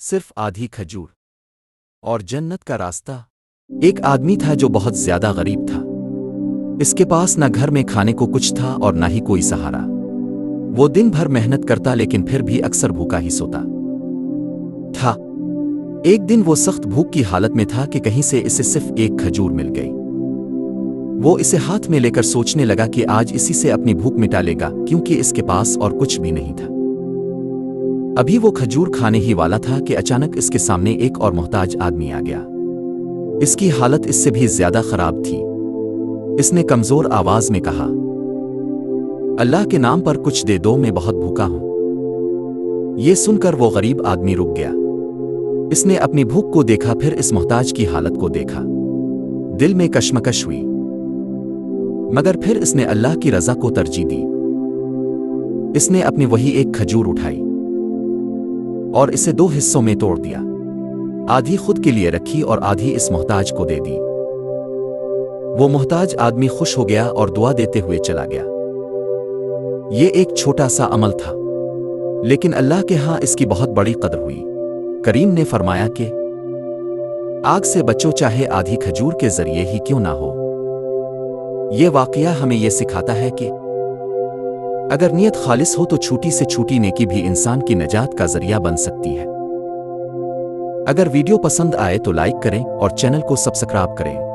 صرف آدھی کھجور اور جنت کا راستہ۔ ایک آدمی تھا جو بہت زیادہ غریب تھا۔ اس کے پاس نہ گھر میں کھانے کو کچھ تھا اور نہ ہی کوئی سہارا۔ وہ دن بھر محنت کرتا لیکن پھر بھی اکثر بھوکا ہی سوتا تھا۔ ایک دن وہ سخت بھوک کی حالت میں تھا کہ کہیں سے اسے صرف ایک کھجور مل گئی۔ وہ اسے ہاتھ میں لے کر سوچنے لگا کہ آج اسی سے اپنی بھوک مٹا لے گا، کیونکہ اس کے پاس اور کچھ بھی نہیں تھا۔ ابھی وہ کھجور کھانے ہی والا تھا کہ اچانک اس کے سامنے ایک اور محتاج آدمی آ گیا۔ اس کی حالت اس سے بھی زیادہ خراب تھی۔ اس نے کمزور آواز میں کہا، اللہ کے نام پر کچھ دے دو، میں بہت بھوکا ہوں۔ یہ سن کر وہ غریب آدمی رک گیا۔ اس نے اپنی بھوک کو دیکھا، پھر اس محتاج کی حالت کو دیکھا۔ دل میں کشمکش ہوئی، مگر پھر اس نے اللہ کی رضا کو ترجیح دی۔ اس نے اپنی وہی ایک کھجور اٹھائی اور اسے دو حصوں میں توڑ دیا۔ آدھی خود کے لیے رکھی اور آدھی اس محتاج کو دے دی۔ وہ محتاج آدمی خوش ہو گیا اور دعا دیتے ہوئے چلا گیا۔ یہ ایک چھوٹا سا عمل تھا، لیکن اللہ کے ہاں اس کی بہت بڑی قدر ہوئی۔ کریم نے فرمایا کہ آگ سے بچو، چاہے آدھی کھجور کے ذریعے ہی کیوں نہ ہو۔ یہ واقعہ ہمیں یہ سکھاتا ہے کہ اگر نیت خالص ہو تو چھوٹی سے چھوٹی نیکی بھی انسان کی نجات کا ذریعہ بن سکتی ہے۔ اگر ویڈیو پسند آئے تو لائک کریں اور چینل کو سبسکرائب کریں۔